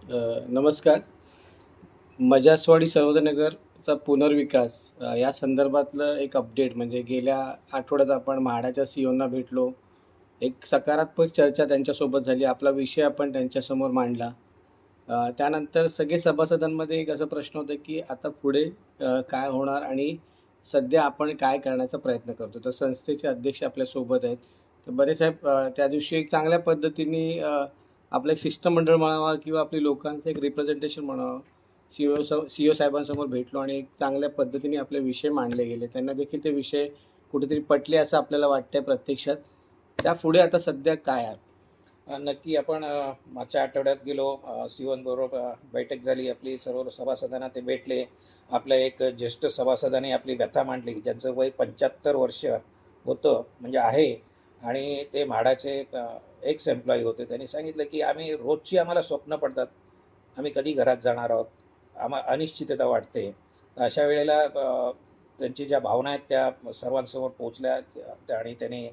नमस्कार. मजासवाडी सर्वोदयनगरचा पुनर्विकास या संदर्भातलं एक अपडेट म्हणजे गेल्या आठवड्यात आपण म्हाडाच्या सीईओंना भेटलो. एक सकारात्मक चर्चा त्यांच्यासोबत झाली. आपला विषय आपण त्यांच्यासमोर मांडला. त्यानंतर सगळे सभासदांमध्ये एक असा प्रश्न होता, की आता पुढे काय होणार आणि सध्या आपण काय करण्याचा प्रयत्न करतो. तर संस्थेचे अध्यक्ष आपल्यासोबत आहेत. तर बरे साहेब त्या दिवशी एक चांगल्या पद्धतीने आपलं एक शिष्टमंडळ म्हणावा किंवा आपली लोकांचं एक रिप्रेझेंटेशन म्हणावं, सीईओ साहेबांसमोर भेटलो आणि एक चांगल्या पद्धतीने आपले विषय मांडले गेले. त्यांना देखील ते विषय कुठेतरी पटले असं आपल्याला वाटतंय प्रत्यक्षात. त्यापुढे आता सध्या काय आहे? नक्की आपण मागच्या आठवड्यात गेलो. सीओंबरोबर बैठक झाली आपली. सर्व सभासदांना ते भेटले. आपल्या एक ज्येष्ठ सभासदांनी आपली व्यथा मांडली, ज्यांचं वय 75 वर्ष होतं म्हणजे आहे आणि ते म्हाडाचे एक्स एम्प्लॉई होते. त्यांनी सांगितलं की आम्हाला स्वप्न पडतात, आम्ही कधी घरात जाणार आहोत, अनिश्चितता वाटते. तर अशा वेळेला त्यांची ज्या भावना आहेत त्या सर्वांसमोर पोहोचल्या आणि त्यांनी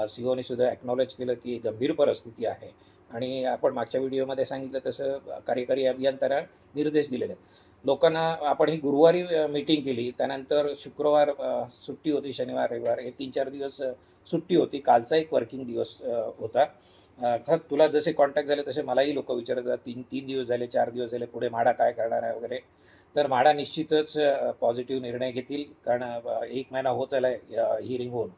सीओने सुद्धा ॲक्नॉलेज केलं की गंभीर परिस्थिती आहे आणि आपण मागच्या व्हिडिओमध्ये सांगितलं तसं कार्यकारी अभियंत्यांना निर्देश दिलेले आहेत. लोकांना आपण ही गुरुवारी मीटिंग केली. त्यानंतर शुक्रवार सुट्टी होती, शनिवार रविवार हे 3-4 दिवस सुट्टी होती. कालचा एक वर्किंग दिवस होता. खरं तुला जसे कॉन्टॅक्ट झाले तसे मलाही लोक विचारतात, 3 दिवस झाले, 4 दिवस झाले, पुढे म्हाडा काय करणार आहे वगैरे. तर म्हाडा निश्चितच पॉझिटिव्ह निर्णय घेतील, कारण 1 महिना होत आला आहे हिअरिंग होऊन.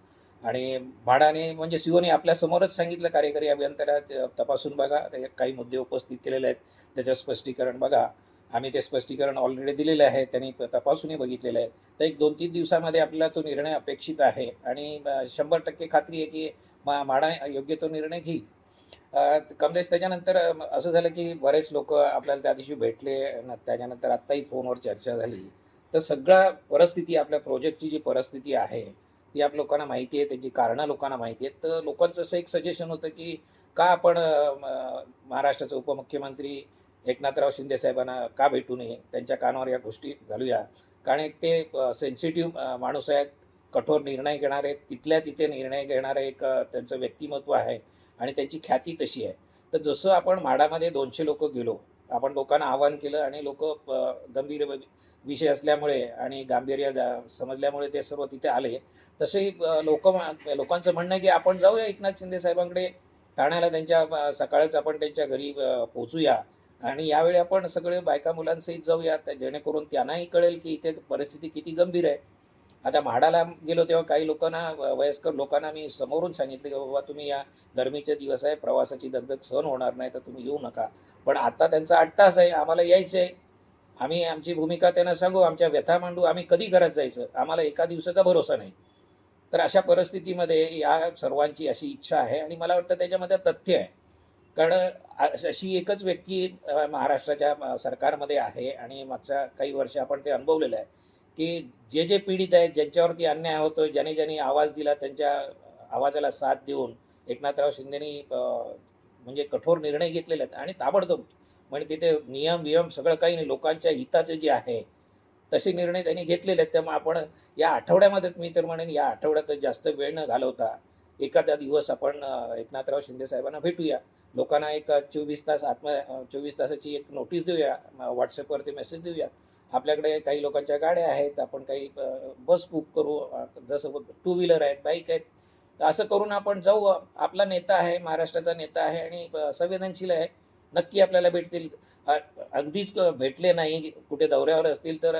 आणि म्हाडाने म्हणजे सीओने आपल्यासमोरच सांगितलं, कार्यकारी अभियंत्याला तपासून बघा, ते काही मुद्दे उपस्थित केलेले आहेत, त्याचं स्पष्टीकरण बघा. आम्ही ते स्पष्टीकरण ऑलरेडी दिलेलं आहे, त्यांनी तपासूनही बघितलेलं आहे. तर एक 2-3 दिवसामध्ये आपल्याला तो निर्णय अपेक्षित आहे आणि 100% खात्री आहे की म्हाडा योग्य तो निर्णय घेईल. कमलेश, त्याच्यानंतर असं झालं की बरेच लोक आपल्याला त्या दिवशी भेटले. त्याच्यानंतर आत्ताही फोनवर चर्चा झाली. तर सगळ्या परिस्थिती, आपल्या प्रोजेक्टची जी परिस्थिती आहे ती आप लोकांना माहिती आहे, त्याची कारणं लोकांना माहिती आहेत. तर लोकांचं असं एक सजेशन होतं की का आपण महाराष्ट्राचे उपमुख्यमंत्री एकनाथराव शिंदे साहेबांना का भेटू नये, त्यांच्या कानावर या गोष्टी घालूया. कारण एक ते सेन्सिटिव्ह माणूस आहेत, कठोर निर्णय घेणारे, तिथल्या तिथे निर्णय घेणारे एक त्यांचं व्यक्तिमत्व आहे आणि त्यांची ख्याती तशी आहे. तर जसं आपण म्हाडामध्ये 200 लोक गेलो, आपण लोकांना आवाहन केलं आणि लोक गंभीर विषय असल्यामुळे आणि गांभीर्य समजल्यामुळे ते सर्व तिथे आले. तसेही लोकांचं म्हणणं आहे की आपण जाऊया एकनाथ शिंदे साहेबांकडे ठाण्याला, त्यांच्या सकाळच आपण त्यांच्या घरी पोहोचूया आणि यावेळी आपण सगळे बायका मुलांसहित जाऊया, जेणेकरून त्यांनाही कळेल की इथे परिस्थिती किती गंभीर आहे. आता म्हाडाला गेलो तेव्हा काही लोकांना, वयस्कर लोकांना मी समोरून सांगितलं की बाबा तुम्ही या गरमीचे दिवस आहे, प्रवासाची दगदग सहन होणार नाही, तर तुम्ही येऊ नका. पण आता त्यांचा अट्टास आहे, आम्हाला यायचं आहे. आम्ही आमची भूमिका त्यांना सांगू, आमच्या व्यथा मांडू, आम्ही कधी घरात जायचं, आम्हाला एका दिवसाचा भरोसा नाही. तर अशा परिस्थितीमध्ये या सर्वांची अशी इच्छा आहे आणि मला वाटतं त्याच्यामध्ये तथ्य आहे. कारण अशी एकच व्यक्ती महाराष्ट्राच्या सरकारमध्ये आहे आणि मागच्या काही वर्ष आपण ते अनुभवलेलं आहे की जे पीडित आहेत, ज्यांच्यावरती अन्याय होतो, ज्याने आवाज दिला, त्यांच्या आवाजाला साथ देऊन एकनाथराव शिंदेनी म्हणजे कठोर निर्णय घेतलेले आहेत आणि ताबडतोब, म्हणजे तिथे नियम सगळं काही नाही, लोकांच्या हिताचे जे आहे तसे निर्णय त्यांनी घेतलेले आहेत. त्यामुळे आपण या आठवड्यामध्येच, मी तर म्हणेन या आठवड्यातच, जास्त वेळ न घालवता एखादा दिवस आपण एकनाथराव शिंदे साहेबांना भेटूया. लोकांना एक 24 तासाची एक नोटीस देऊया, व्हॉट्सअपवरती मेसेज देऊया. आपल्याकडे काही लोकांच्या गाड्या आहेत, आपण काही बस बुक करू, जसं टू व्हीलर आहेत, बाईक आहेत. तर असं करून आपण जाऊ. आपला नेता आहे, महाराष्ट्राचा नेता आहे आणि संवेदनशील आहे. नक्की आपल्याला भेटतील. अगदीच भेटले नाही, कुठे दौऱ्यावर असतील, तर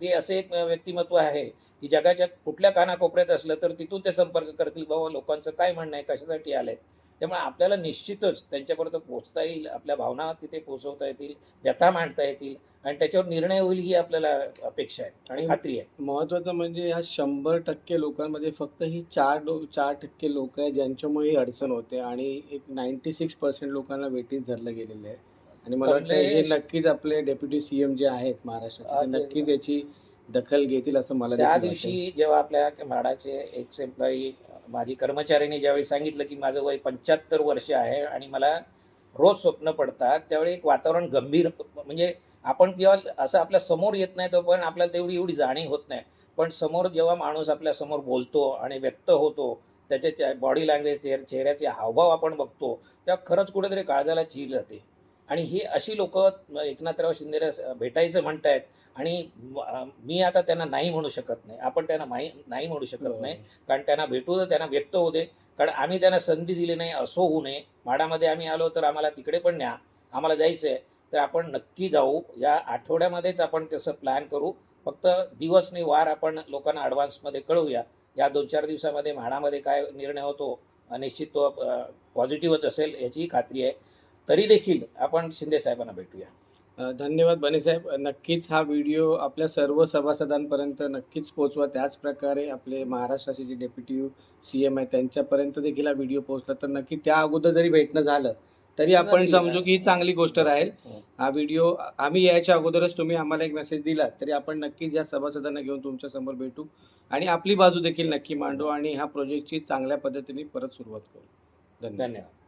ते असे एक व्यक्तिमत्व आहे की जगाच्या कुठल्या कानाकोपऱ्यात असलं तर तिथून ते संपर्क करतील, बाबा लोकांचं काय म्हणणं आहे, कशासाठी आले. त्यामुळे आपल्याला निश्चितच त्यांच्यापर्यंत पोहोचता येईल, आपल्या भावना तिथे पोहोचवता येतील, व्यथा मांडता येतील आणि त्याच्यावर निर्णय होईल, ही आपल्याला अपेक्षा आहे आणि आणि खात्री आहे. महत्त्वाचं म्हणजे ह्या 100% लोकांमध्ये फक्त ही 4% लोकं आहेत ज्यांच्यामुळे ही अडचण होते आणि एक 96% लोकांना वेठीस धरलं गेलेलं आहे. आणि मला वाटतं हे कमलेश, नक्कीच आपले डेप्युटी सीएम जे आहेत महाराष्ट्राचे, ते ते नक्कीच याची दखल घेतील असं मला त्या देखील वाटतं. दिवशी जेव्हा आपल्या म्हाडाचे एक्स एम्प्लॉई, माझी कर्मचाऱ्यांनी ज्यावेळी सांगितलं की माझं वय 75 वर्ष आहे आणि मला रोज स्वप्न पडतात, त्यावेळी एक वातावरण गंभीर, म्हणजे आपण जेव्हा असं आपल्या समोर येत नाही पण आपल्याला तेवढी एवढी जाणीव होत नाही. पण समोर जेव्हा माणूस आपल्यासमोर बोलतो आणि व्यक्त होतो, त्याच्या बॉडी लँग्वेज, चेहऱ्याचे हावभाव आपण बघतो, तेव्हा खरंच कुठेतरी काळजाला चील जाते. आणि ही अशी लोकं एकनाथराव शिंदेला भेटायचं म्हणतायत आणि मी आता त्यांना नाही म्हणू शकत नाही. आपण त्यांना नाही म्हणू शकत नाही. कारण त्यांना भेटू दे, त्यांना व्यक्त होऊ दे. कारण आम्ही त्यांना संधी दिली नाही असं होऊ नये. म्हाडामध्ये आम्ही आलो तर आम्हाला तिकडे पण न्या. आम्हाला जायचं आहे. तर आपण नक्की जाऊ. या आठवड्यामध्येच आपण तसं प्लॅन करू. फक्त दिवस आणि वार आपण लोकांना ॲडव्हान्समध्ये कळवूया. या 2-4 दिवसामध्ये म्हाडामध्ये काय निर्णय होतो निश्चित तो पॉझिटिव्हच असेल याचीही खात्री आहे. तरी देखील आपण शिंदे साहेबांना भेटूया. धन्यवाद बनेसाहेब. नक्कीच हा व्हिडिओ आपल्या सर्व सभासदांपर्यंत नक्कीच पोहोचवा. त्याचप्रकारे आपले महाराष्ट्राचे जे डेप्युटी CM आहेत त्यांच्यापर्यंत देखील हा व्हिडिओ पोहोचला तर नक्की त्या अगोदर जरी भेटणं झालं तरी आपण नक्की, समजू की ही चांगली गोष्ट राहील. हो. हा व्हिडिओ आम्ही यायच्या अगोदरच तुम्ही आम्हाला एक मेसेज दिला तरी आपण नक्कीच या सभासदांना घेऊन तुमच्यासमोर भेटू आणि आपली बाजू देखील नक्की मांडू आणि ह्या प्रोजेक्टची चांगल्या पद्धतीने परत सुरुवात करू. धन्यवाद. धन्यवाद.